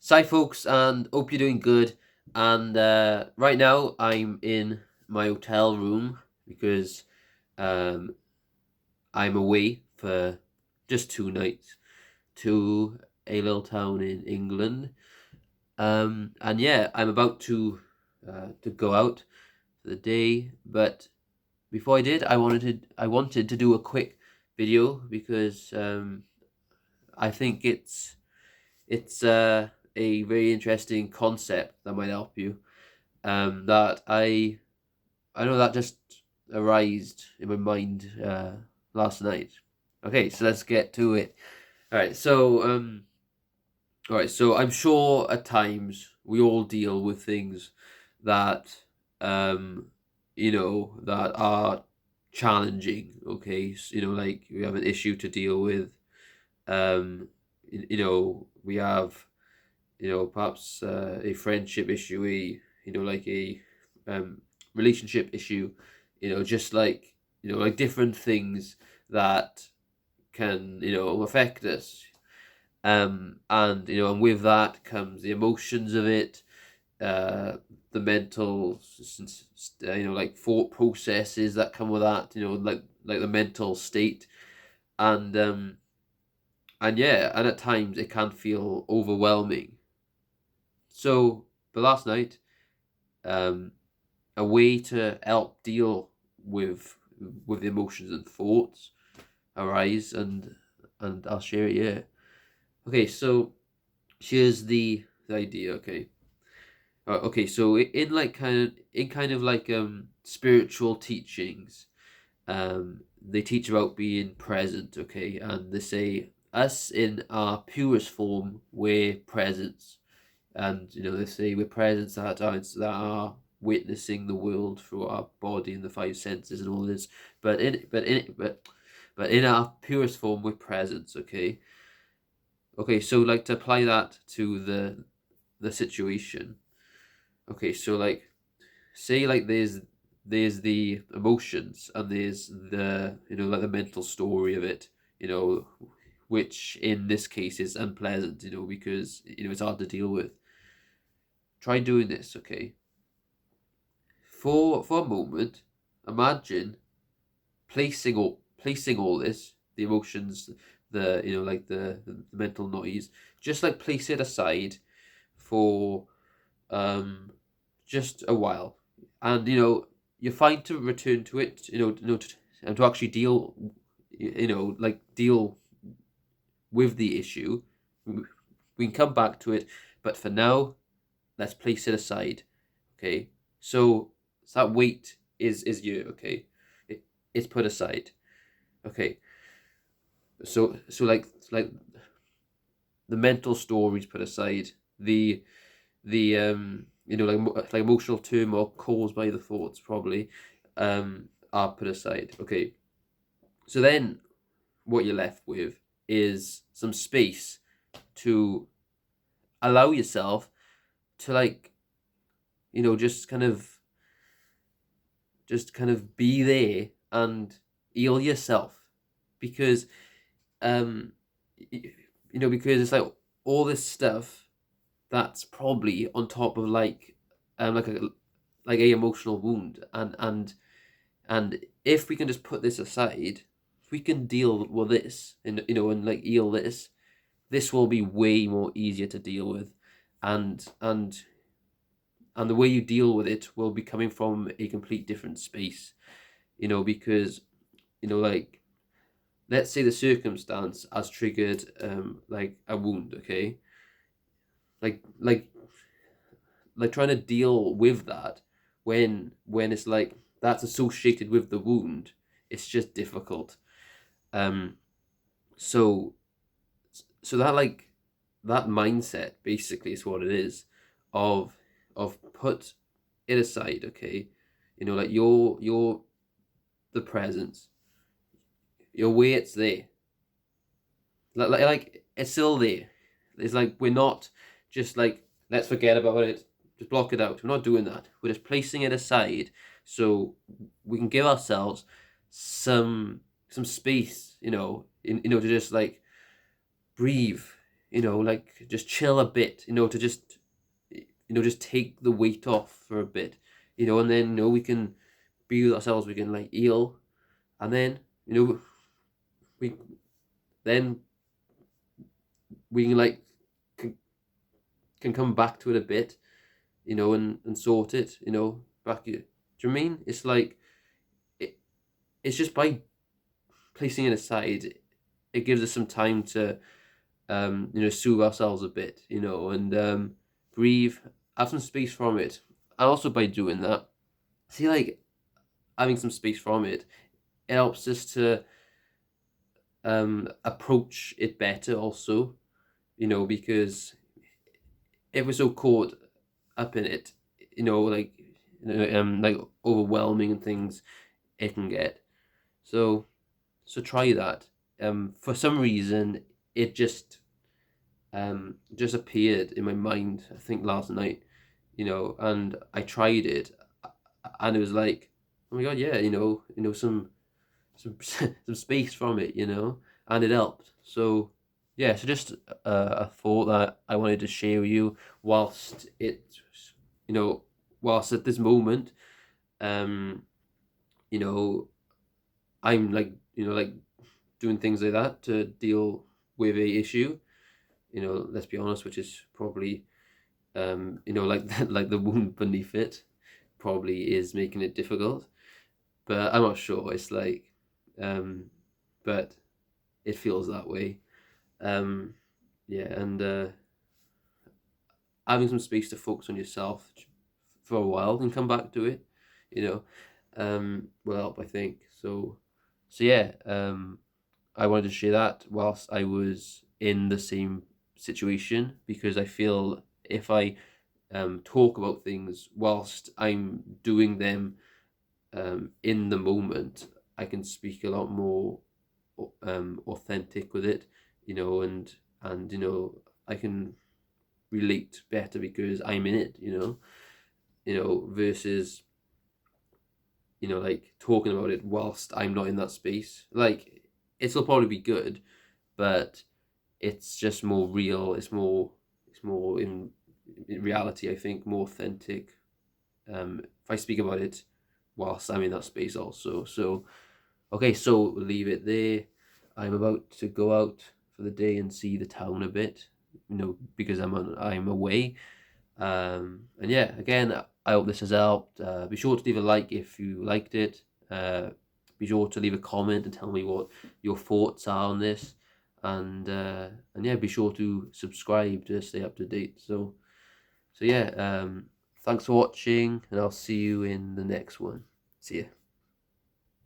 Hi, folks, and hope you're doing good. And right now, I'm in my hotel room because um, I'm away for just 2 nights to a little town in England. And yeah, I'm about to go out for the day. But before I did, I wanted to do a quick video because I think it's a very interesting concept that might help you. That I know that just arised in my mind last night. Okay, so let's get to it. All right. So I'm sure at times we all deal with things that um, that are challenging. Okay, like we have an issue to deal with. We have perhaps a friendship issue, like a um, relationship issue, just like, like different things that can, affect us. And with that comes the emotions of it, uh, the mental, like thought processes that come with that, like the mental state. And yeah, and at times it can feel overwhelming. So, but last night, um, a way to help deal with the emotions and thoughts arise, and I'll share it here. Okay, so here's the idea. Okay, okay. So in kind of like spiritual teachings, they teach about being present. Okay, and they say us in our purest form, we're presence. And they say we're presence that are witnessing the world through our body and the five senses and all this. But in our purest form, we're presence. Okay, so like to apply that to the situation. Okay, so like say like there's the emotions, and there's the like the mental story of it, you know which in this case is unpleasant, because it's hard to deal with. Try doing this. Okay, for a moment, imagine placing all this, the emotions, the like the mental noise, just like place it aside for um just a while. And you're fine to return to it, and to actually like deal with the issue. We can come back to it, but for now, let's place it aside. Okay, so that weight is you. Okay, it's put aside. Okay, so like the mental stories put aside, the like emotional turmoil caused by the thoughts probably are put aside. Okay, so then what you're left with is some space to allow yourself to, like, just kind of be there and heal yourself. Because um because it's like all this stuff that's probably on top of like a emotional wound. And if we can just put this aside, if we can deal with this and like heal this will be way more easier to deal with. And and and the way you deal with it will be coming from a complete different space, because like, let's say the circumstance has triggered like a wound. Okay, like trying to deal with that when it's like that's associated with the wound, it's just difficult. um so so that mindset basically is what it is, of put it aside. Okay, like your the presence, your way, it's there. Like it's still there. It's like we're not just like, let's forget about it, just block it out. We're not doing that. We're just placing it aside so we can give ourselves some space, to just like breathe, like just chill a bit, to just take the weight off for a bit, and then, we can be with ourselves, we can like heal, and then, we then we can like can, can come back to it a bit, and sort it, back. Do you know what I mean? It's like it, it's just by placing it aside, it gives us some time to soothe ourselves a bit, and breathe, have some space from it. And also by doing that, see, like having some space from it, it helps us to approach it better also, because if we're so caught up in it, like overwhelming and things it can get. So try that. For some reason, it just appeared in my mind, I think last night, and I tried it, and it was like, oh my god, yeah, some some space from it, and it helped. So yeah, so just a thought that I wanted to share with you whilst you know, whilst at this moment, um, you know, I'm like, like doing things like that to deal with a issue. Let's be honest, which is probably like like the wound beneath it probably is making it difficult. But I'm not sure. It's like, but it feels that way. Um, yeah, and having some space to focus on yourself for a while and come back to it, you know, will help, I think. So yeah, I wanted to share that whilst I was in the same situation, because I feel if I talk about things whilst I'm doing them in the moment, I can speak a lot more authentic with it, and I can relate better because I'm in it, versus like talking about it whilst I'm not in that space. Like it'll probably be good, but it's just more real. It's more in reality. I think more authentic. If I speak about it whilst I'm in that space also. So okay, so we'll leave it there. I'm about to go out for the day and see the town a bit, because I'm away. And yeah, again, I hope this has helped. Be sure to leave a like if you liked it. Be sure to leave a comment and tell me what your thoughts are on this. And yeah, be sure to subscribe to stay up to date. So yeah, thanks for watching, and I'll see you in the next one. See ya.